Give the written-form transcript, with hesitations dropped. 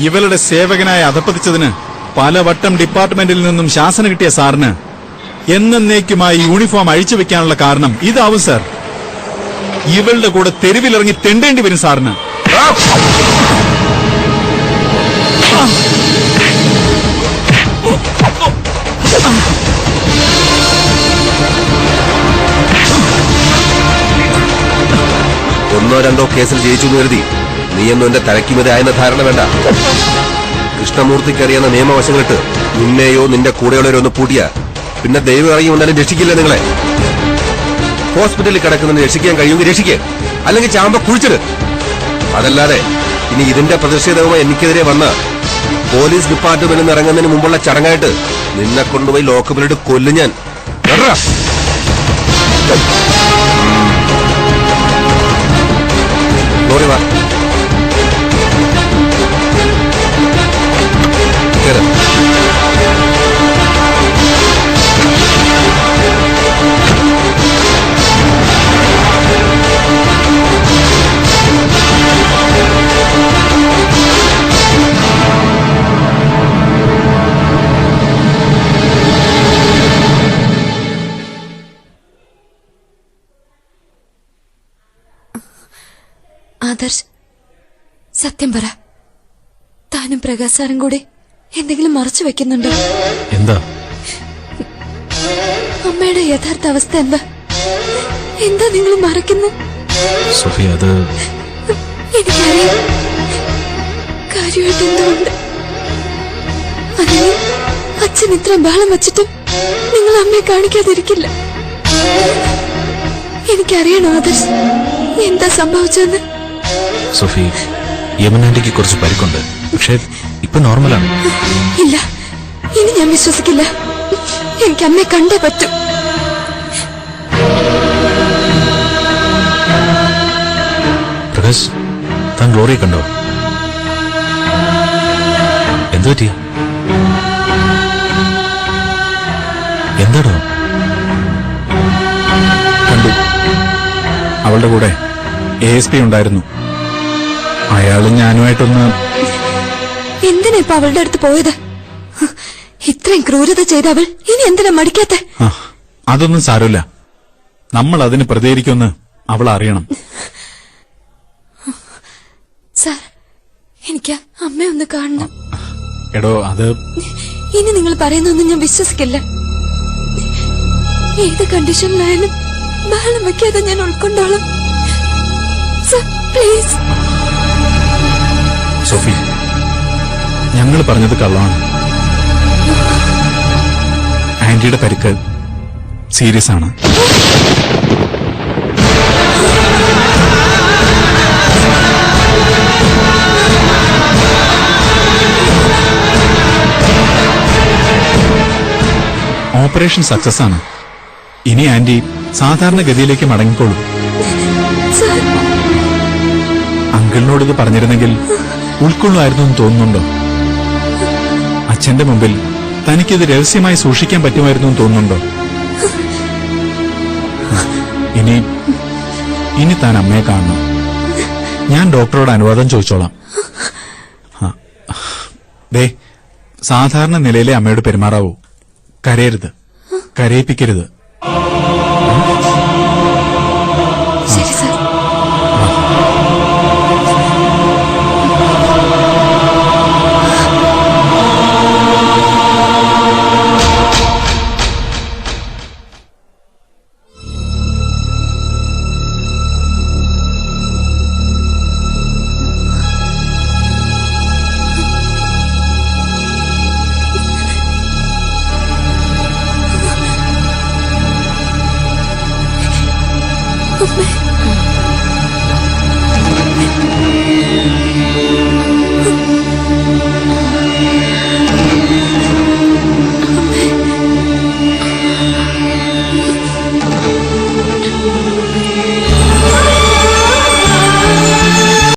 ഇവളുടെ സേവകനായി അധപ്പതിച്ചതിന് പലവട്ടം ഡിപ്പാർട്ട്മെന്റിൽ നിന്നും ശാസന കിട്ടിയ സാറിന് എന്നേക്കുമായി യൂണിഫോം അഴിച്ചു വെക്കാനുള്ള കാരണം ഇതാവും സാർ. ഇവളുടെ കൂടെ തെരുവിലിറങ്ങി തെണ്ടേണ്ടി വരും സാറിന്. ഒന്നോ രണ്ടോ കേസിൽ ജയിച്ചു കരുതി നീയൊന്നും എന്റെ തലയ്ക്കുമതി ആയെന്ന ധാരണ വേണ്ട. കൃഷ്ണമൂർത്തിക്ക് അറിയുന്ന നിയമവശങ്ങളിട്ട് നിന്നെയോ നിന്റെ കൂടെയുള്ളവരോ ഒന്ന് പൂട്ടിയ പിന്നെ ദൈവം ഇറങ്ങി വന്നാലും രക്ഷിക്കില്ല നിങ്ങളെ. ഹോസ്പിറ്റലിൽ കിടക്കുന്നതിന് രക്ഷിക്കാൻ കഴിയുമെങ്കിൽ രക്ഷിക്കുക, അല്ലെങ്കിൽ ചാമ്പ കുഴിച്ചിട്. അതല്ലാതെ ഇനി ഇതിന്റെ പ്രതിഷേധവുമായി എനിക്കെതിരെ വന്ന പോലീസ് ഡിപ്പാർട്ട്മെന്റിൽ നിന്ന് ഇറങ്ങുന്നതിന് മുമ്പുള്ള ചടങ്ങായിട്ട് നിന്നെ കൊണ്ടുപോയി ലോക്കപ്പിലിട്ട് കൊല്ലും ഞാൻ. ലോറി വാ. ആദർശ്, സത്യം പറ, താനും പ്രകാശാരും കൂടി എന്തെങ്കിലും മറച്ചു വെക്കുന്നുണ്ടോ? എന്താ അമ്മയുടെ യഥാർത്ഥ അവസ്ഥ എന്താ? എന്താ നിങ്ങൾ മറക്കുന്നു? സോഫിയ, അത് എനിക്കറിയാം. കാര്യമായിട്ട് എന്തുകൊണ്ട്? അല്ലെങ്കിൽ അച്ഛൻ ഇത്രയും ബഹളം വച്ചിട്ടും നിങ്ങൾ അമ്മയെ കാണിക്കാതിരിക്കില്ല. എനിക്കറിയണോ ആദർശ്, എന്താ സംഭവിച്ചെന്ന്? സോഫി, യമുനാന്റിക്ക് കുറച്ച് പരിക്കുണ്ട്, പക്ഷെ ഇപ്പൊ നോർമലാണ്. ഇല്ല, ഇനി ഞാൻ വിശ്വസിക്കില്ല. എനിക്ക് അമ്മയെ കണ്ടേ പറ്റൂ. പ്രകാശ്, താൻ ഗ്ലോറിയെ കണ്ടോ? എന്തു പറ്റി? എന്താടോ? കണ്ടു. അവളുടെ കൂടെ ASP ഉണ്ടായിരുന്നു. അയാളും ഞാനുമായിട്ടൊന്ന്. എന്തിനാ ഇപ്പൊ അവളുടെ അടുത്ത് പോയത്? ഇത്രയും ക്രൂരത ചെയ്ത അവൾ ഇനി എന്തിനാ മടിക്കാത്ത? അതൊന്നും സാരമില്ല. നമ്മൾ അതിന് പ്രതികരിക്കുമെന്ന് അവൾ അറിയണം. സാർ, എനിക്ക് അമ്മയെ ഒന്ന് കാണണം. എടോ, അത് ഇനി നിങ്ങൾ പറയുന്നൊന്നും ഞാൻ വിശ്വസിക്കില്ല. ഏത് കണ്ടീഷനിലായാലും ബഹളം വെക്കാതെ ഞാൻ ഉൾക്കൊണ്ടോളാം. Sir, please. സോഫി, ഞങ്ങൾ പറഞ്ഞത് കള്ളമാണ്. ആന്റിയുടെ പരിക്ക് സീരിയസ് ആണ്. ഓപ്പറേഷൻ സക്സസ് ആണ്. ഇനി ആന്റി സാധാരണഗതിയിലേക്ക് മടങ്ങിക്കോളും. അങ്കിളിനോട് ഇത് പറഞ്ഞിരുന്നെങ്കിൽ ഉൾക്കൊള്ളുമായിരുന്നു എന്ന് തോന്നുന്നുണ്ടോ? അച്ഛന്റെ മുമ്പിൽ തനിക്കിത് രഹസ്യമായി സൂക്ഷിക്കാൻ പറ്റുമായിരുന്നു എന്ന് തോന്നുന്നുണ്ടോ? ഇനി താൻ അമ്മയെ കാണണം. ഞാൻ ഡോക്ടറോട് അനുവാദം ചോദിച്ചോളാം. ദേ, സാധാരണ നിലയിലെ അമ്മയോട് പെരുമാറാവൂ. കരയരുത്, കരയിപ്പിക്കരുത്. ശരി സർ. Oh, man.